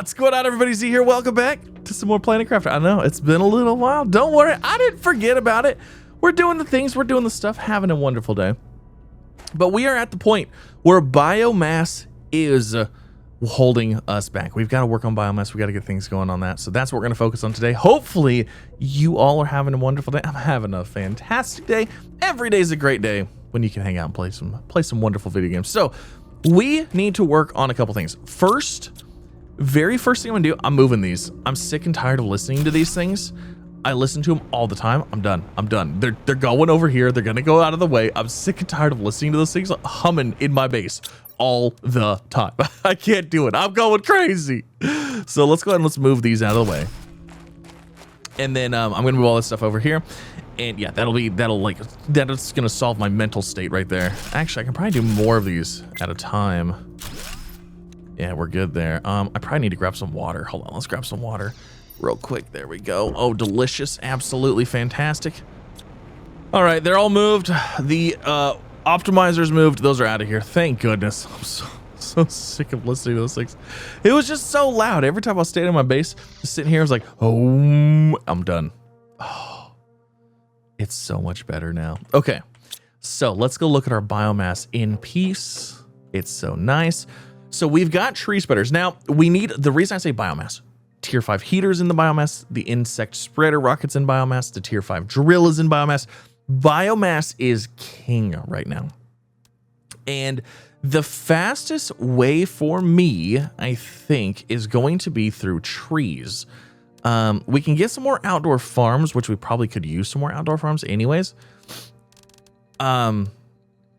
What's going on, everybody? Z here. Welcome back to some more Planet Crafter. I know it's been a little while. Don't worry, I didn't forget about it. We're doing the things, we're doing the stuff, having a wonderful day. But we are at the point where biomass is holding us back. We've got to work on biomass. We got to get things going on that. So that's what we're going to focus on today. Hopefully you all are having a wonderful day. I'm having a fantastic day. Every day is a great day when you can hang out and play some wonderful video games. So we need to work on a couple things. Very first thing I'm gonna do, I'm moving these. I'm sick and tired of listening to these things. I listen to them all the time. I'm done. They're going over here. They're gonna go out of the way. I'm sick and tired of listening to those things humming in my base all the time. I can't do it. I'm going crazy. So let's go ahead and let's move these out of the way. And then I'm gonna move all this stuff over here. And yeah, that's gonna solve my mental state right there. Actually, I can probably do more of these at a time. Yeah, we're good there. I probably need to grab some water. Hold on, let's grab some water real quick. There we go. Oh, delicious. Absolutely fantastic. All right, they're all moved. The optimizers moved. Those are out of here. Thank goodness. I'm so sick of listening to those things. It was just so loud. Every time I was staying in my base, just sitting here, I was like, oh, I'm done. Oh, it's so much better now. Okay, so let's go look at our biomass in peace. It's so nice. So we've got tree spreaders. Now, the reason I say biomass, tier 5 heaters in the biomass, the insect spreader rockets in biomass, the tier 5 drill is in biomass. Biomass is king right now. And the fastest way for me, I think, is going to be through trees. We can get some more outdoor farms, which we probably could use some more outdoor farms anyways.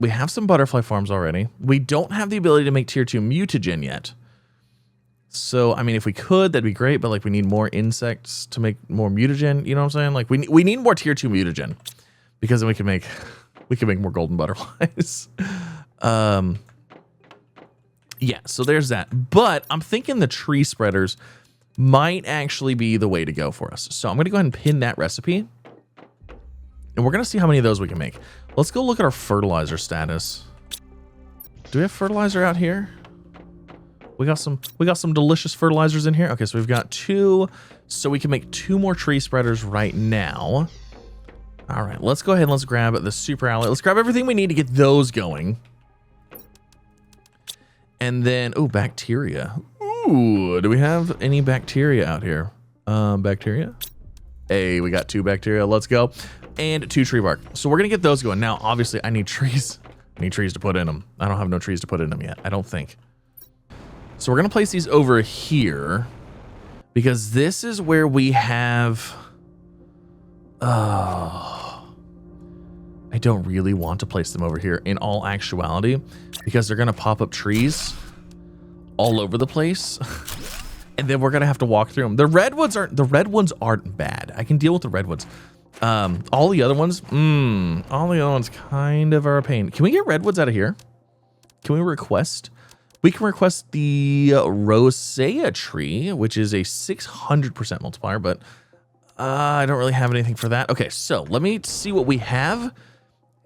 We have some butterfly farms already. We don't have the ability to make tier 2 mutagen yet. So, I mean, if we could, that'd be great, but like we need more insects to make more mutagen, you know what I'm saying? Like we need more tier 2 mutagen because then we can make more golden butterflies. Yeah, so there's that. But I'm thinking the tree spreaders might actually be the way to go for us. So I'm going to go ahead and pin that recipe. And we're going to see how many of those we can make. Let's go look at our fertilizer status. Do we have fertilizer out here? We got some delicious fertilizers in here. Okay, so we've got 2. So we can make 2 more tree spreaders right now. All right, let's go ahead and let's grab the super alloy. Let's grab everything we need to get those going. And then, oh, bacteria. Ooh, do we have any bacteria out here? Bacteria? Hey, we got 2 bacteria. Let's go. And 2 tree bark. So we're gonna get those going. Now, obviously, I need trees. I need trees to put in them. I don't have no trees to put in them yet, I don't think. So we're gonna place these over here because this is where we have... I don't really want to place them over here in all actuality because they're gonna pop up trees all over the place. And then we're gonna have to walk through them. The red ones aren't bad. I can deal with the redwoods. All the other ones kind of are a pain. Can we get redwoods out of here? Can we request? We can request the rosea tree, which is a 600% multiplier, but I don't really have anything for that. Okay, so let me see what we have,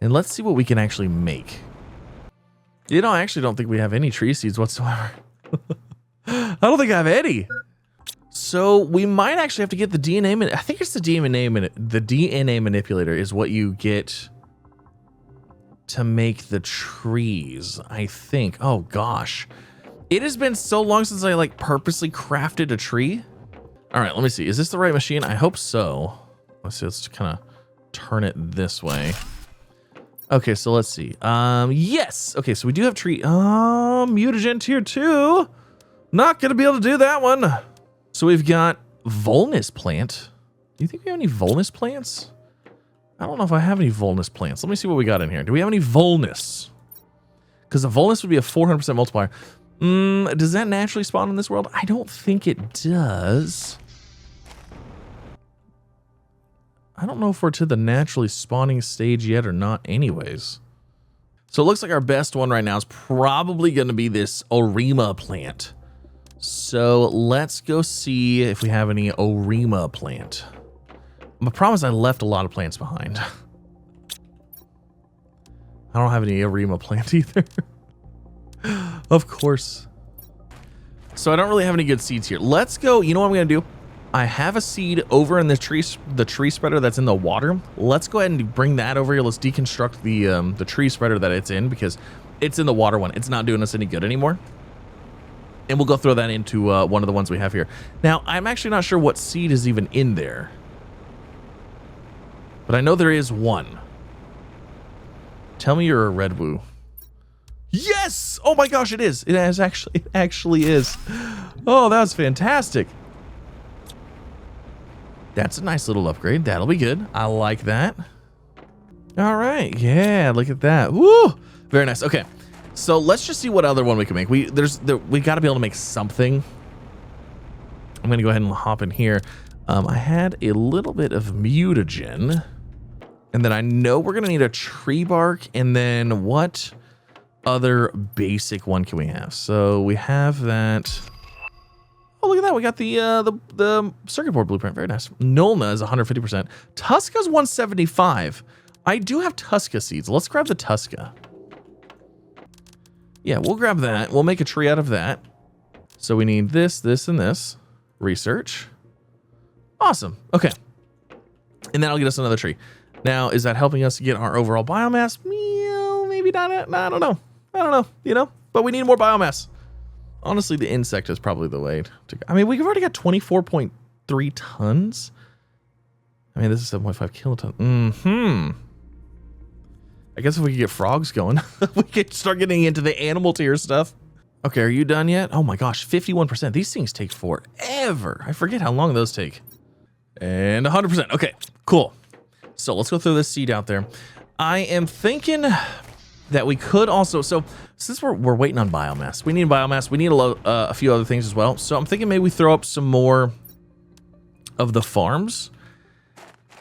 and let's see what we can actually make. You know, I actually don't think we have any tree seeds whatsoever. I don't think I have any. So we might actually have to get the DNA. I think it's the DNA manipulator is what you get to make the trees, I think. Oh gosh, it has been so long since I like purposely crafted a tree. All right, let me see. Is this the right machine? I hope so. Let's see. Let's kind of turn it this way. Okay, so let's see. Yes. Okay, so we do have tree. Mutagen tier 2. Not gonna be able to do that one. So we've got Volnus plant. Do you think we have any Volnus plants? I don't know if I have any Volnus plants. Let me see what we got in here. Do we have any Volnus? Because the Volnus would be a 400% multiplier. Does that naturally spawn in this world? I don't think it does. I don't know if we're to the naturally spawning stage yet or not anyways. So it looks like our best one right now is probably going to be this Orima plant. So let's go see if we have any Orima plant. I promise I left a lot of plants behind. I don't have any Orima plant either. Of course. So I don't really have any good seeds here. Let's go. You know what I'm going to do? I have a seed over in the tree spreader that's in the water. Let's go ahead and bring that over here. Let's deconstruct the tree spreader that it's in, because it's in the water one. It's not doing us any good anymore. And we'll go throw that into one of the ones we have here. Now, I'm actually not sure what seed is even in there, but I know there is one. Tell me you're a red woo. Yes! Oh my gosh, it is. It actually is. Oh, that was fantastic. That's a nice little upgrade. That'll be good. I like that. All right. Yeah, look at that. Woo! Very nice. Okay. So let's just see what other one we can make. We got to be able to make something. I'm going to go ahead and hop in here. I had a little bit of mutagen. And then I know we're going to need a tree bark. And then what other basic one can we have? So we have that. Oh, look at that. We got the circuit board blueprint. Very nice. Nulna is 150%. Tusca's 175. I do have Tusca seeds. Let's grab the Tusca. Yeah, we'll grab that. We'll make a tree out of that. So we need this, this, and this. Research. Awesome. Okay. And then I'll get us another tree. Now, is that helping us get our overall biomass? Well, maybe not. I don't know. You know? But we need more biomass. Honestly, the insect is probably the way to go. I mean, we've already got 24.3 tons. I mean, this is 7.5 kilotons. I guess if we could get frogs going, we could start getting into the animal tier stuff. Okay, are you done yet? Oh my gosh, 51%. These things take forever. I forget how long those take. And 100%. Okay, cool. So let's go throw this seed out there. I am thinking that we could also, so since we're waiting on biomass, we need biomass. We need a few other things as well. So I'm thinking maybe we throw up some more of the farms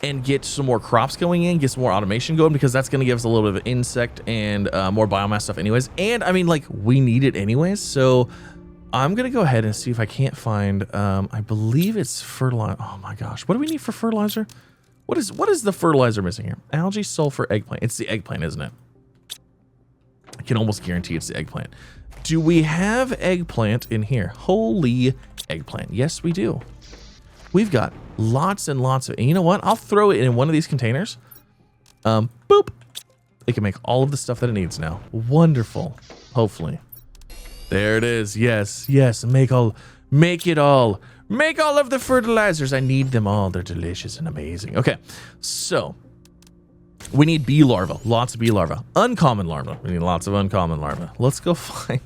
and get some more crops going in, get some more automation going, because that's going to give us a little bit of insect and more biomass stuff anyways. And I mean, like, we need it anyways. So I'm going to go ahead and see if I can't find, I believe it's fertilizer. Oh my gosh. What do we need for fertilizer? What is the fertilizer missing here? Algae, sulfur, eggplant. It's the eggplant, isn't it? I can almost guarantee it's the eggplant. Do we have eggplant in here? Holy eggplant. Yes, we do. We've got lots and lots of, and you know what? I'll throw it in one of these containers. Boop. It can make all of the stuff that it needs now. Wonderful. Hopefully. There it is. Yes. Yes. Make it all. Make all of the fertilizers. I need them all. They're delicious and amazing. Okay. So we need bee larvae. Lots of bee larvae. Uncommon larvae. We need lots of uncommon larvae. Let's go find.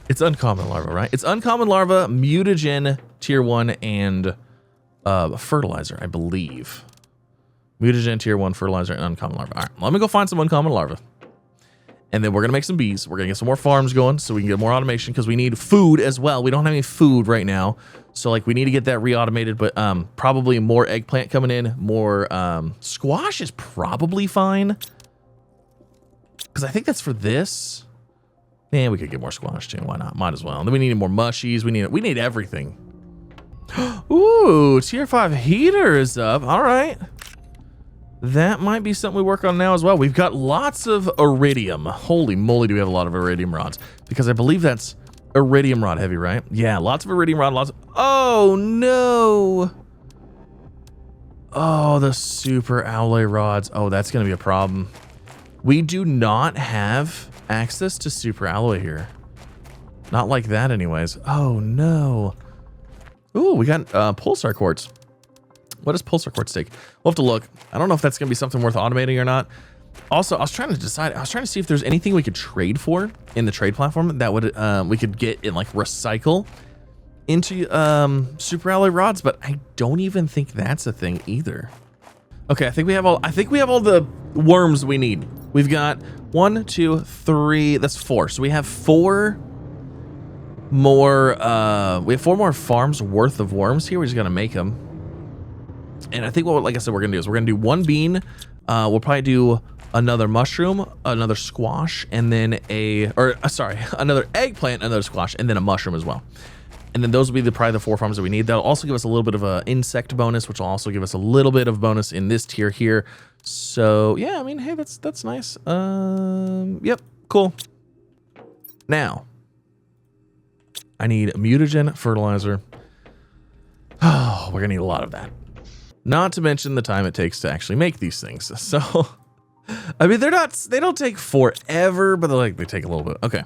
It's uncommon larva, right? It's uncommon larva, mutagen, tier 1, and fertilizer, I believe. Mutagen, tier 1, fertilizer, and uncommon larva. All right, let me go find some uncommon larva. And then we're going to make some bees. We're going to get some more farms going so we can get more automation, because we need food as well. We don't have any food right now. So, like, we need to get that re-automated, but probably more eggplant coming in. More squash is probably fine, because I think that's for this. And we could get more squash too. Why not? Might as well. And then we need more mushies. We need everything. Ooh, tier 5 heater is up. All right. That might be something we work on now as well. We've got lots of iridium. Holy moly, do we have a lot of iridium rods? Because I believe that's iridium rod heavy, right? Yeah, lots of iridium rod. Lots of, oh no. Oh, the super alloy rods. Oh, that's going to be a problem. We do not have access to super alloy here. Not like that anyways. Oh no. Ooh, we got pulsar quartz. What does pulsar quartz take? We'll have to look. I don't know if that's gonna be something worth automating or not. Also, I was trying to see if there's anything we could trade for in the trade platform that would we could get and like recycle into super alloy rods, but I don't even think that's a thing either. Okay, I think we have all the worms we need. We've got 1, 2, 3, that's 4. So we have 4 more farms worth of worms here. We just gotta make them. And I think what, like I said, we're gonna do is we're gonna do 1 bean. We'll probably do another mushroom, another squash, and then another eggplant, another squash, and then a mushroom as well. And then those will be probably the 4 farms that we need. That'll also give us a little bit of an insect bonus, which will also give us a little bit of bonus in this tier here. So yeah, I mean, hey, that's nice. Yep, cool. Now, I need mutagen, fertilizer. Oh, we're gonna need a lot of that. Not to mention the time it takes to actually make these things. So, I mean, they don't take forever, but they take a little bit. Okay.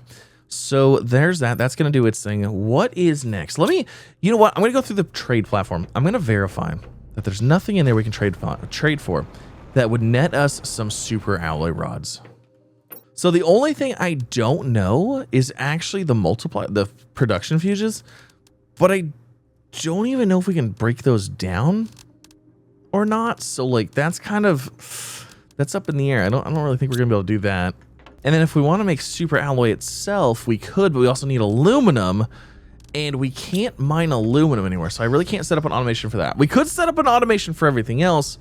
So there's that. That's going to do its thing. What is next? You know what? I'm going to go through the trade platform. I'm going to verify that there's nothing in there we can trade for that would net us some super alloy rods. So the only thing I don't know is actually the production fuses, but I don't even know if we can break those down or not. So like, that's up in the air. I don't really think we're going to be able to do that. And then if we want to make super alloy itself, we could, but we also need aluminum, and we can't mine aluminum anywhere. So I really can't set up an automation for that. We could set up an automation for everything else,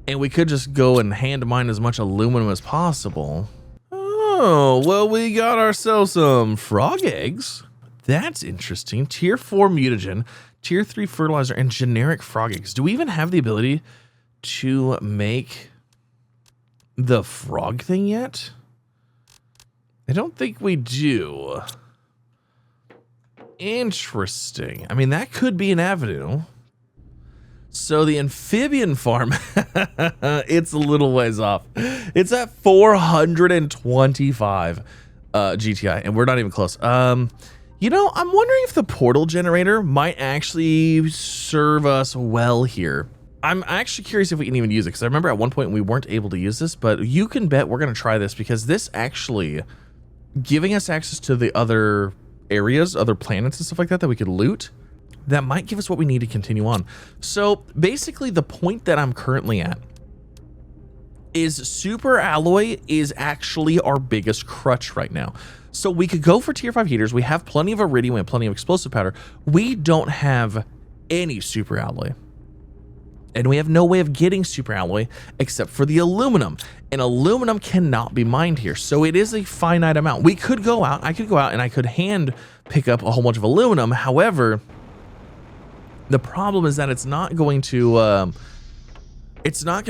and we could just go and hand mine as much aluminum as possible. Oh, well, we got ourselves some frog eggs. That's interesting. Tier 4 mutagen, Tier 3 fertilizer, and generic frog eggs. Do we even have the ability to make the frog thing yet? I don't think we do. Interesting. I mean, that could be an avenue. So the amphibian farm, it's a little ways off. It's at 425 GTI, and we're not even close. You know, I'm wondering if the portal generator might actually serve us well here. I'm actually curious if we can even use it, because I remember at one point we weren't able to use this, but you can bet we're going to try this, because this actually giving us access to the other areas, other planets and stuff like that we could loot, that might give us what we need to continue on. So basically the point that I'm currently at is super alloy is actually our biggest crutch right now. So we could go for tier 5 heaters. We have plenty of iridium, we have plenty of explosive powder. We don't have any super alloy. And we have no way of getting super alloy except for the aluminum. And aluminum cannot be mined here. So it is a finite amount. We could go out, I could go out and I could hand pick up a whole bunch of aluminum. However, the problem is that it's not going to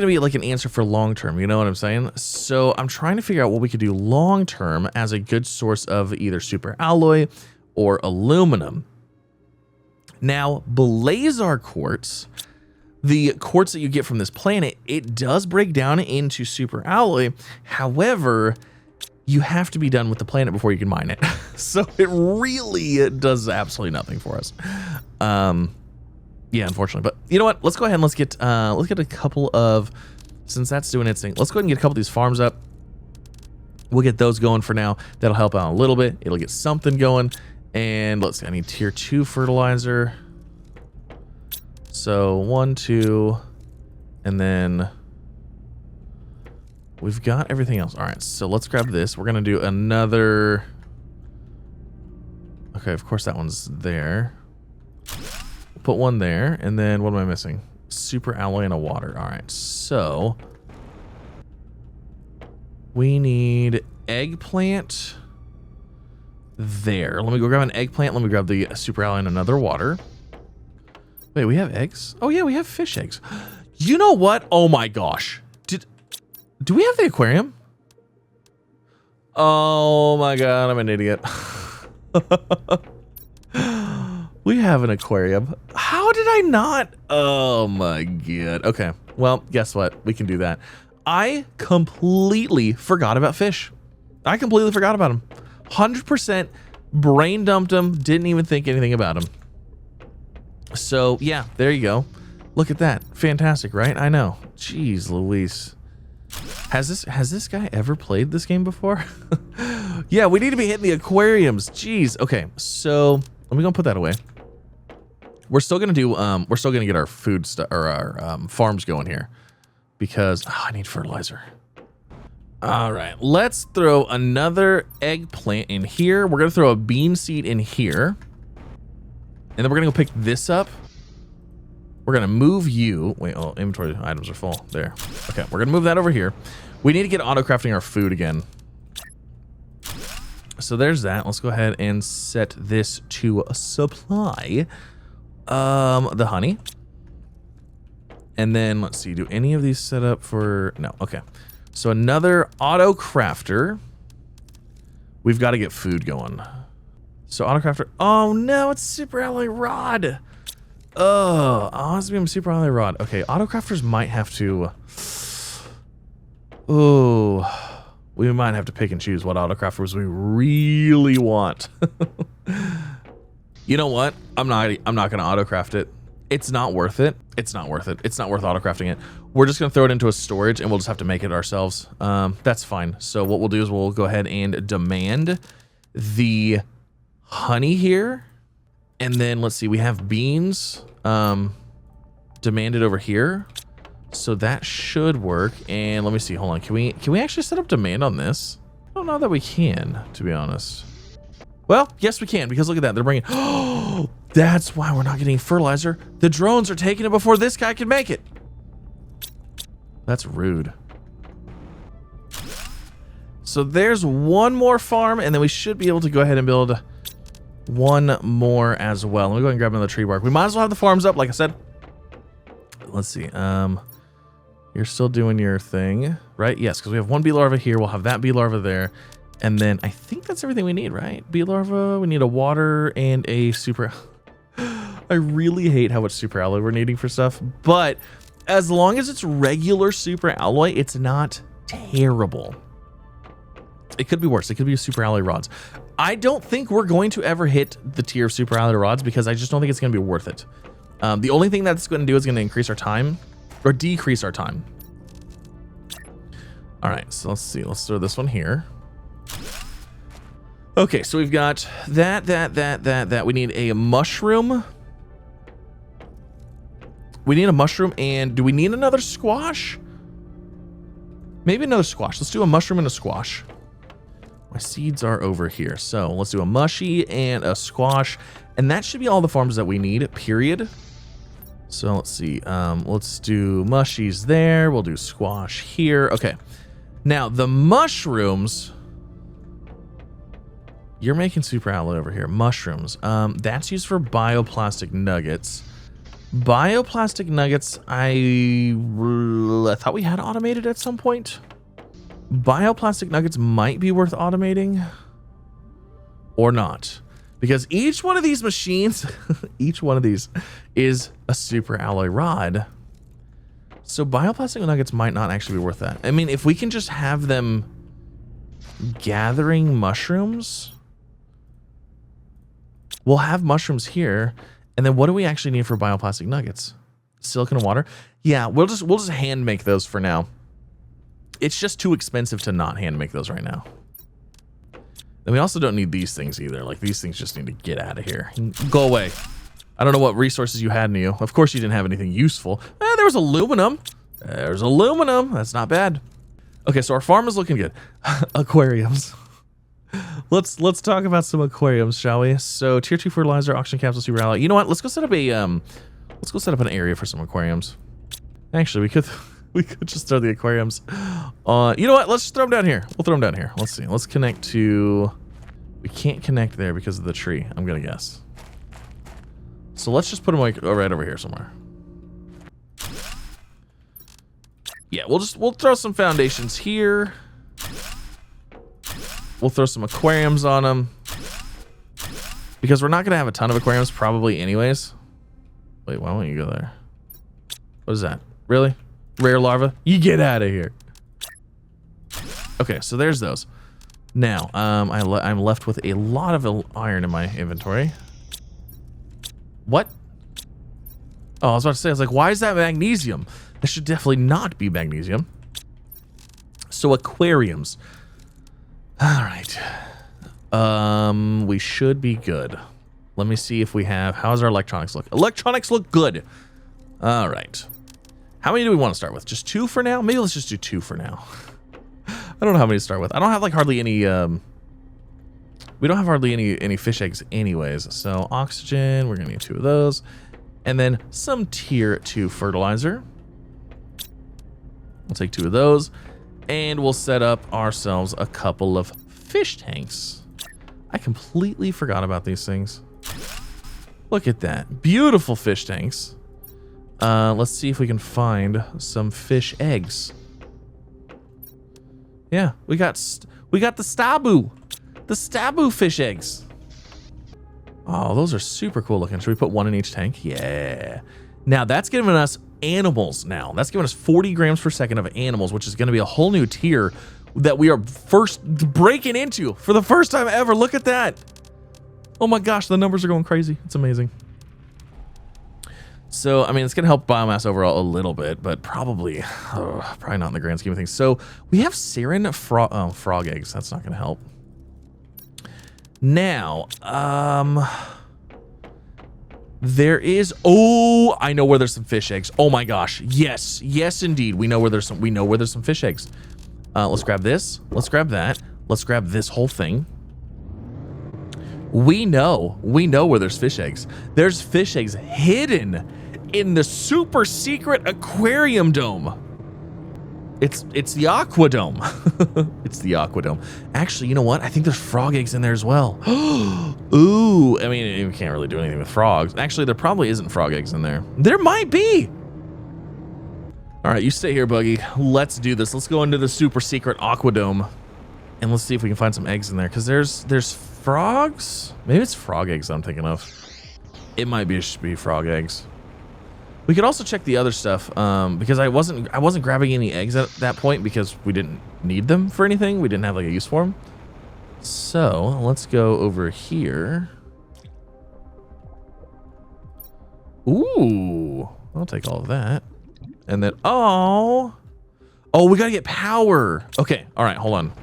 be like an answer for long term. You know what I'm saying? So I'm trying to figure out what we could do long term as a good source of either super alloy or aluminum. Now, Blazar quartz, the quartz that you get from this planet, it does break down into super alloy. However, you have to be done with the planet before you can mine it. So it really does absolutely nothing for us. Yeah, unfortunately. But you know what? Let's go ahead and let's get a couple of, since that's doing its thing, let's go ahead and get a couple of these farms up. We'll get those going for now. That'll help out a little bit. It'll get something going. And let's see, I need tier 2 fertilizer. So 1, 2, and then we've got everything else. All right, so let's grab this. We're gonna do another. Okay, of course that one's there. We'll put one there, and then what am I missing? Super alloy and a water. All right, so we need eggplant there. Let me go grab an eggplant. Let me grab the super alloy and another water. Wait, we have eggs? Oh yeah, we have fish eggs. You know what? Oh my gosh. Do we have the aquarium? Oh my god, I'm an idiot. We have an aquarium. How did I not? Oh my god. Okay, well, guess what? We can do that. I completely forgot about fish. I completely forgot about them. 100% brain dumped them. Didn't even think anything about them. So yeah, there you go. Look at that. Fantastic, right? I know. Jeez Louise. Has this guy ever played this game before? Yeah, we need to be hitting the aquariums. Jeez. Okay, so let me go put that away. We're still gonna do we're still gonna get our food stuff or our farms going here, because I need fertilizer. All right, let's throw another eggplant in here. We're gonna throw a bean seed in here. And then we're gonna go pick this up. We're gonna move you. Wait, oh, inventory items are full. There. Okay, we're gonna move that over here. We need to get auto crafting our food again. So there's that. Let's go ahead and set this to supply the honey. And then let's see, do any of these set up for, no, okay. So another auto crafter. We've got to get food going. So autocrafter. Oh no, it's super alloy rod. Oh, osmium super alloy rod. Okay, autocrafters might have to. Oh, we might have to pick and choose what autocrafters we really want. You know what? I'm not gonna autocraft it. It's not worth it. It's not worth it. It's not worth autocrafting it. We're just gonna throw it into a storage and we'll just have to make it ourselves. That's fine. So what we'll do is we'll go ahead and demand the honey here. And then let's see, we have beans demanded over here. So that should work. And let me see, hold on. Can we actually set up demand on this? I don't know that we can, to be honest. Well, yes, we can, because look at that. They're bringing, oh, that's why we're not getting fertilizer. The drones are taking it before this guy can make it. That's rude. So there's one more farm, and then we should be able to go ahead and build one more as well. Let me go ahead and grab another tree bark. We might as well have the farms up, like I said. Let's see. You're still doing your thing, right? Yes, because we have one bee larva here. We'll have that bee larva there. And then I think that's everything we need, right? Bee larva, we need a water and a super... I really hate how much super alloy we're needing for stuff. But as long as it's regular super alloy, it's not terrible. It could be worse. It could be super alloy rods. I don't think we're going to ever hit the tier of super alloy rods because I just don't think it's going to be worth it. The only thing that's going to do is going to increase our time or decrease our time. All right, so let's see. Let's throw this one here. Okay, so we've got that. We need a mushroom. We need a mushroom, and do we need another squash? Maybe another squash. Let's do a mushroom and a squash. My seeds are over here. So let's do a mushy and a squash, and that should be all the farms that we need, period. So let's see. Let's do mushies there. We'll do squash here. Okay. Now, the mushrooms... You're making super alloy over here. Mushrooms. That's used for bioplastic nuggets. Bioplastic nuggets, I thought we had automated at some point. Bioplastic nuggets might be worth automating. Or not. Because each one of these machines, each one of these is a super alloy rod. So bioplastic nuggets might not actually be worth that. I mean, if we can just have them gathering mushrooms... We'll have mushrooms here, and then what do we actually need for bioplastic nuggets? Silicon and water? Yeah, we'll just hand make those for now. It's just too expensive to not hand make those right now. And we also don't need these things either. Like, these things just need to get out of here. Go away. I don't know what resources you had in you. Of course you didn't have anything useful. There was aluminum. There's aluminum. That's not bad. Okay, so our farm is looking good. Aquariums. Let's talk about some aquariums, shall we? So tier 2 fertilizer, oxygen capsule, super alloy. You know what? Let's go set up a an area for some aquariums. Actually, we could just throw the aquariums on. You know what? Let's just throw them down here. We'll throw them down here. Let's see. Let's connect to. We can't connect there because of the tree, I'm gonna guess. So let's just put them like right over here somewhere. Yeah, we'll throw some foundations here. We'll throw some aquariums on them. Because we're not going to have a ton of aquariums probably anyways. Wait, why won't you go there? What is that? Really? Rare larva? You get out of here. Okay, so there's those. Now, I'm left with a lot of iron in my inventory. What? Oh, I was about to say, I was like, why is that magnesium? That should definitely not be magnesium. So aquariums. All right. We should be good. Let me see if we have... How's our electronics look? Electronics look good. All right. How many do we want to start with? Just 2 for now? Maybe let's just do 2 for now. I don't know how many to start with. I don't have like hardly any... we don't have hardly any fish eggs anyways. So oxygen, we're going to need 2 of those. And then some tier 2 fertilizer. We'll take 2 of those. And we'll set up ourselves a couple of fish tanks. I completely forgot about these things. Look at that. Beautiful fish tanks. Let's see if we can find some fish eggs. Yeah, we got the stabu. The stabu fish eggs. Oh, those are super cool looking. Should we put one in each tank? Yeah. Now that's giving us animals now. That's giving us 40 grams per second of animals, which is going to be a whole new tier that we are first breaking into for the first time ever. Look at that. Oh my gosh, the numbers are going crazy. It's amazing. So, I mean, it's going to help biomass overall a little bit, but probably not in the grand scheme of things. So we have sarin frog eggs. That's not going to help. Now, there is, oh, I know where there's some fish eggs. Oh my gosh. Yes. Yes, indeed. We know where there's some fish eggs. Let's grab this. Let's grab that. Let's grab this whole thing. We know where there's fish eggs. There's fish eggs hidden in the super secret aquarium dome. It's the aquadome. It's the aquadome. Actually, you know what? I think there's frog eggs in there as well. Ooh, I mean, you can't really do anything with frogs. Actually, there probably isn't frog eggs in there. There might be. All right, you stay here, Buggy. Let's do this. Let's go into the super secret aquadome, and let's see if we can find some eggs in there. Because there's frogs. Maybe it's frog eggs I'm thinking of. It might be frog eggs. We could also check the other stuff because I wasn't grabbing any eggs at that point because we didn't need them for anything. We didn't have like a use for them. So let's go over here. Ooh, I'll take all of that. And then, oh, we gotta get power. Okay, all right, hold on.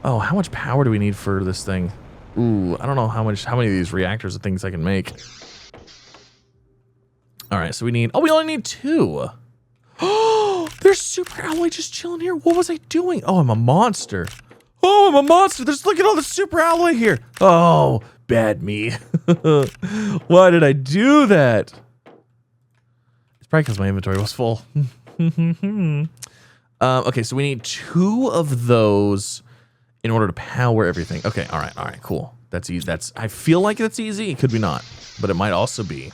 Oh, how much power do we need for this thing? Ooh, I don't know how many of these reactors and things I can make. All right, so we only need 2. Oh, there's super alloy just chilling here. What was I doing? Oh, I'm a monster. Oh, I'm a monster. Look at all the super alloy here. Oh, bad me. Why did I do that? It's probably because my inventory was full. Okay, so we need 2 of those in order to power everything. Okay, all right, cool. That's easy. I feel like that's easy. It could be not, but it might also be.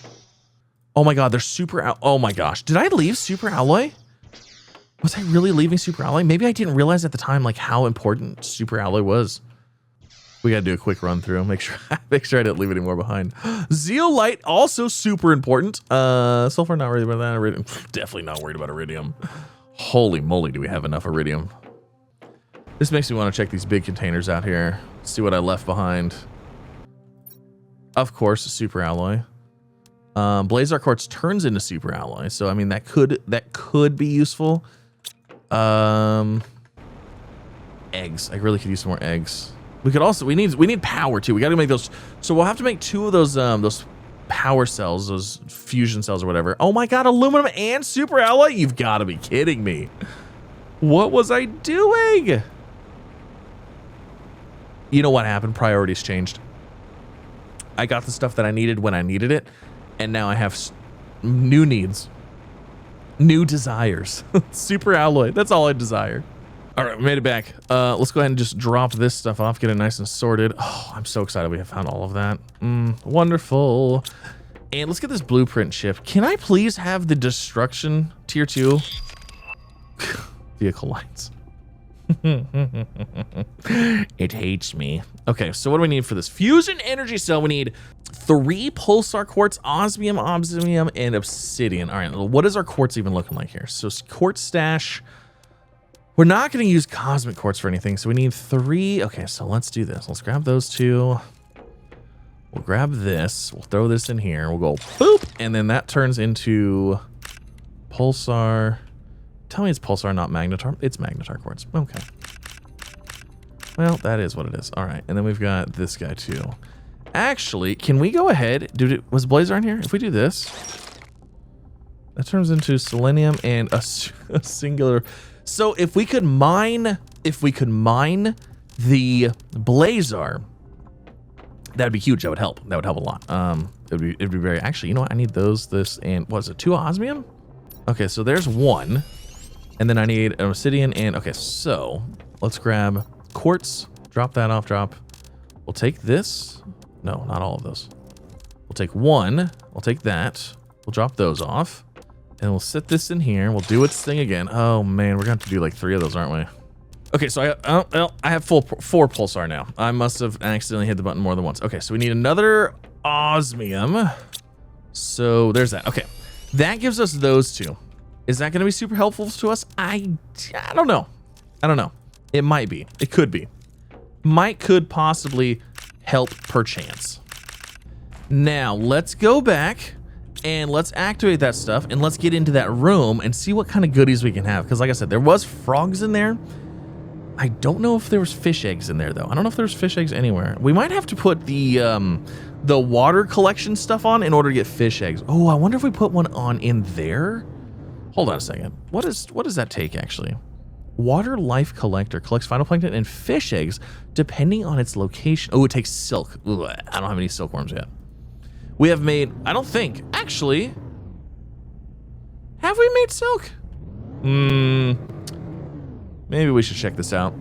Oh my god, there's super oh my gosh. Did I leave super alloy? Was I really leaving super alloy? Maybe I didn't realize at the time like how important super alloy was. We gotta do a quick run through. Make sure I didn't leave any more behind. Zeolite, also super important. So far not worried about that. Iridium. Definitely not worried about iridium. Holy moly, do we have enough iridium? This makes me want to check these big containers out here. See what I left behind. Of course, super alloy. Blazar quartz turns into super alloy, so I mean that could be useful. Eggs. I really could use some more eggs. We could also we need power too. We got to make those. So we'll have to make 2 of those power cells, those fusion cells or whatever. Oh my god, aluminum and super alloy? You've got to be kidding me. What was I doing? You know what happened? Priorities changed. I got the stuff that I needed when I needed it. And now I have new needs, new desires. Super alloy. That's all I desire. All right, we made it back. Let's go ahead and just drop this stuff off, get it nice and sorted. Oh, I'm so excited we have found all of that. Wonderful. And let's get this blueprint ship. Can I please have the destruction tier 2? Vehicle lines. It hates me. Okay, so what do we need for this fusion energy cell? We need 3 pulsar quartz, osmium, and obsidian. All right, what is our quartz even looking like here? So quartz stash. We're not going to use cosmic quartz for anything, so we need 3. Okay, so let's do this. Let's grab those 2. We'll grab this. We'll throw this in here. We'll go boop, and then that turns into pulsar. Tell me it's pulsar, not magnetar. It's magnetar quartz. Okay. Well, that is what it is. All right, and then we've got this guy too. Actually, can we go ahead? Was Blazar in here? If we do this, that turns into selenium and a singular. So if we could mine the Blazar, that'd be huge. That would help. That would help a lot. It'd be very. Actually, you know what? I need this, and what is it? 2 osmium? Okay, so there's 1. And then I need an obsidian and, okay, so let's grab quartz, drop that off, We'll take this. No, not all of those. We'll take 1, we'll take that, we'll drop those off, and we'll set this in here. We'll do its thing again. Oh man, we're gonna have to do like 3 of those, aren't we? Okay, so I have four pulsar now. I must have accidentally hit the button more than once. Okay, so we need another osmium. So there's that. Okay, that gives us those two. Is that going to be super helpful to us? I don't know. I don't know. It might be. It could be. Could possibly help perchance. Now let's go back and let's activate that stuff and let's get into that room and see what kind of goodies we can have. Because like I said, there was frogs in there. I don't know if there was fish eggs in there though. I don't know if there's fish eggs anywhere. We might have to put the water collection stuff on in order to get fish eggs. Oh, I wonder if we put one on in there. Hold on a second. What does that take actually? Water life collector collects phytoplankton and fish eggs depending on its location. Oh, it takes silk. Ugh, I don't have any silkworms yet. We have made, I don't think, actually, have we made silk? Maybe we should check this out.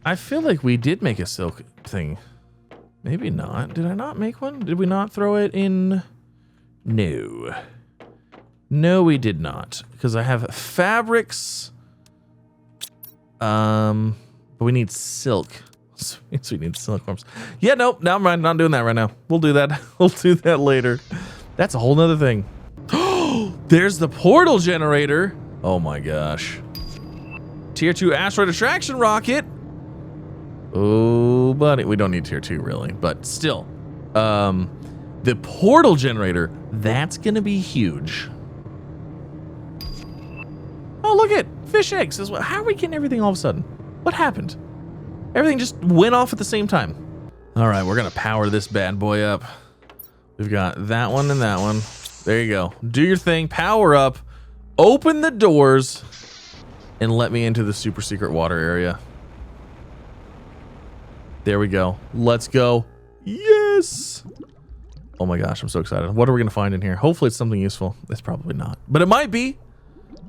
I feel like we did make a silk thing. Maybe not. Did I not make one? Did we not throw it in? No. No, we did not. Because I have fabrics. But we need silk. So we need silkworms. Yeah, nope. Never mind. Not doing that right now. We'll do that. We'll do that later. That's a whole nother thing. There's the portal generator. Oh my gosh. Tier 2 asteroid attraction rocket. Oh, buddy. We don't need tier 2 really, but still. The portal generator, that's going to be huge. Oh, look at fish eggs. How are we getting everything all of a sudden? What happened? Everything just went off at the same time. All right, we're going to power this bad boy up. We've got that one and that one. There you go. Do your thing. Power up. Open the doors. And let me into the super secret water area. There we go. Let's go. Yes. Oh my gosh, I'm so excited. What are we going to find in here? Hopefully it's something useful. It's probably not. But it might be.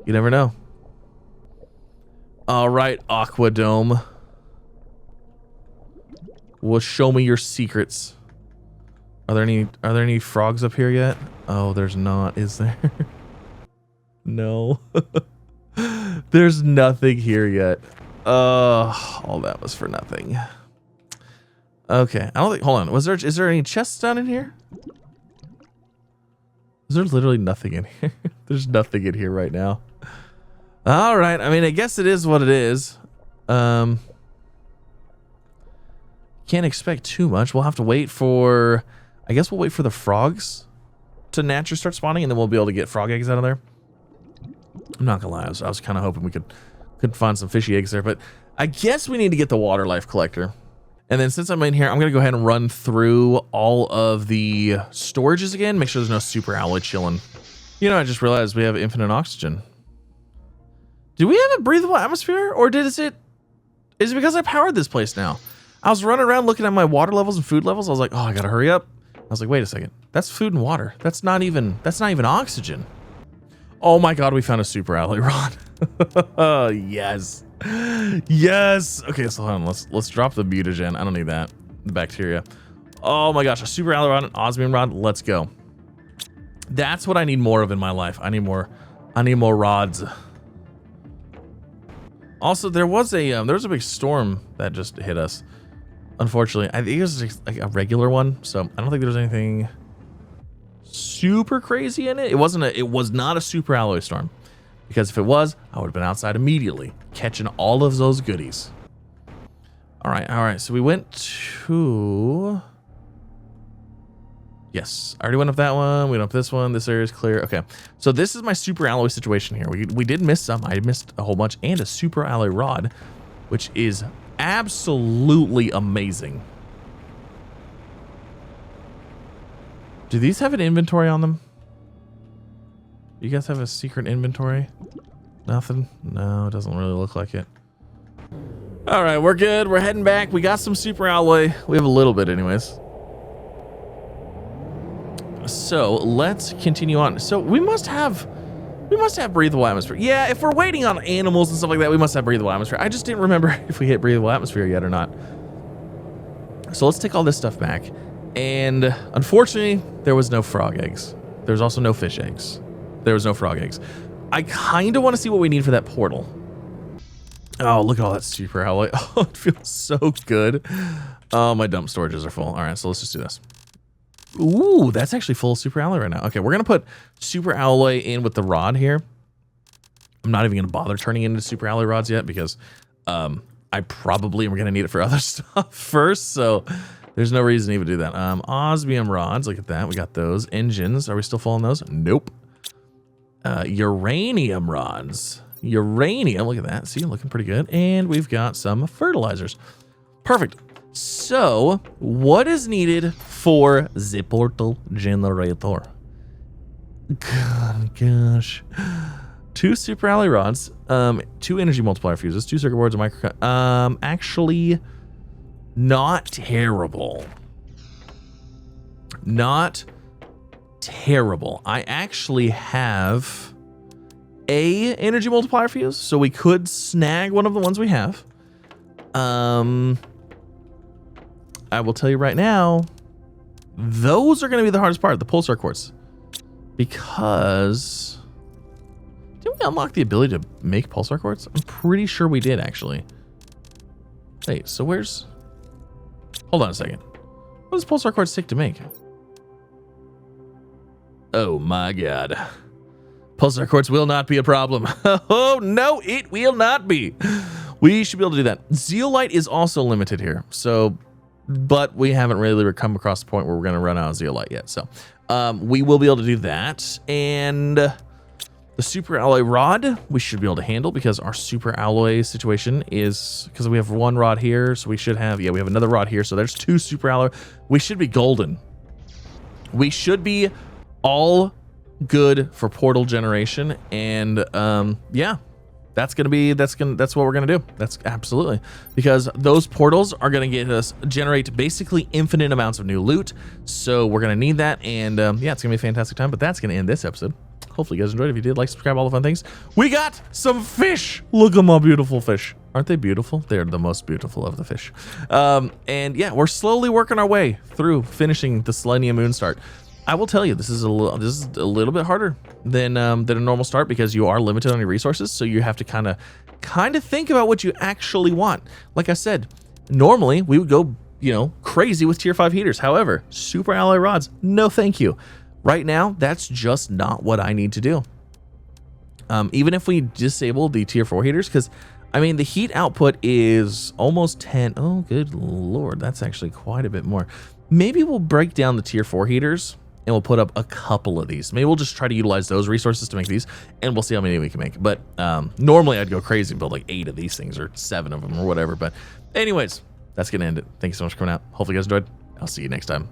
You never know. All right, Aqua Dome. Well, show me your secrets. Are there any frogs up here yet? Oh, there's not, is there? No. There's nothing here yet. All that was for nothing. Okay, I don't think, hold on. Is there any chests down in here? Is there literally nothing in here? There's nothing in here right now. All right, I mean, I guess it is what it is. Can't expect too much. We'll have to wait for, I guess we'll wait for the frogs to naturally start spawning, and then we'll be able to get frog eggs out of there. I'm not gonna lie, I was kind of hoping we could find some fishy eggs there, but I guess we need to get the water life collector. And then since I'm in here, I'm gonna go ahead and run through all of the storages again, make sure there's no super alloy chilling. You know, I just realized we have infinite oxygen. Do we have a breathable atmosphere, or is it because I powered this place now? I was running around looking at my water levels and food levels. I was like, oh, I gotta hurry up. I was like, wait a second. That's food and water. That's not even oxygen. Oh my God, we found a super alloy rod. Yes. Yes. Okay, so hold on. Let's drop the mutagen. I don't need that. The bacteria. Oh my gosh, a super alloy rod, an osmium rod. Let's go. That's what I need more of in my life. I need more rods. Also, there was a big storm that just hit us. Unfortunately, I think it was just like a regular one, so I don't think there's anything super crazy in it. It was not a super alloy storm, because if it was, I would have been outside immediately catching all of those goodies. All right. So we went to, yes, I already went up that one. We went up this one. This area is clear. Okay, so this is my super alloy situation here. We did miss some. I missed a whole bunch, and a super alloy rod, which is absolutely amazing. Do these have an inventory on them? You guys have a secret inventory? Nothing? No, it doesn't really look like it. All right, we're good. We're heading back. We got some super alloy. We have a little bit anyways. So let's continue on. So we must have breathable atmosphere. Yeah, if we're waiting on animals and stuff like that, we must have breathable atmosphere. I just didn't remember if we hit breathable atmosphere yet or not. So let's take all this stuff back. And unfortunately, there was no frog eggs. There's also no fish eggs. There was no frog eggs. I kind of want to see what we need for that portal. Oh, look at all that super alloy. Oh, it feels so good. Oh, my dump storages are full. All right, so let's just do this. Ooh, that's actually full of super alloy right now. Okay, we're going to put super alloy in with the rod here. I'm not even going to bother turning into super alloy rods yet because I probably am going to need it for other stuff first. So there's no reason to even do that. Osmium rods, look at that. We got those. Engines, are we still full on those? Nope. Uranium rods. Uranium, look at that. See, looking pretty good. And we've got some fertilizers. Perfect. So, what is needed for the portal generator? God, gosh. 2 super alloy rods, 2 energy multiplier fuses, 2 circuit boards, a micro. Actually, not terrible. Not terrible. I actually have a energy multiplier fuse, so we could snag one of the ones we have. I will tell you right now, those are going to be the hardest part, the pulsar quartz, because did we unlock the ability to make pulsar quartz? I'm pretty sure we did, actually. Wait, so where's? Hold on a second. What does pulsar quartz take to make? Oh my god. Pulsar quartz will not be a problem. Oh no, it will not be. We should be able to do that. Zeolite is also limited here, so, but we haven't really come across the point where we're going to run out of zeolite yet. So we will be able to do that. And the super alloy rod, we should be able to handle because our super alloy situation is, because we have 1 rod here, so we should have, yeah, we have another rod here. So there's 2 super alloy. We should be golden. We should be all good for portal generation. And yeah, that's what we're gonna do. That's absolutely, because those portals are gonna get us generate basically infinite amounts of new loot. So we're gonna need that. And yeah, it's gonna be a fantastic time. But that's gonna end this episode. Hopefully you guys enjoyed. If you did, like, subscribe, all the fun things. We got some fish. Look at my beautiful fish. Aren't they beautiful? They're the most beautiful of the fish. And yeah, we're slowly working our way through finishing the Selenium Moon start. I will tell you, this is a little bit harder than a normal start because you are limited on your resources. So you have to kind of think about what you actually want. Like I said, normally we would go, crazy with tier 5 heaters. However, super alloy rods, no thank you. Right now, that's just not what I need to do. Even if we disable the tier 4 heaters, because I mean, the heat output is almost 10. Oh, good lord, that's actually quite a bit more. Maybe we'll break down the tier 4 heaters and we'll put up a couple of these. Maybe we'll just try to utilize those resources to make these, and we'll see how many we can make. But normally I'd go crazy and build like 8 of these things or 7 of them or whatever. But anyways, that's gonna end it. Thank you so much for coming out. Hopefully you guys enjoyed. I'll see you next time.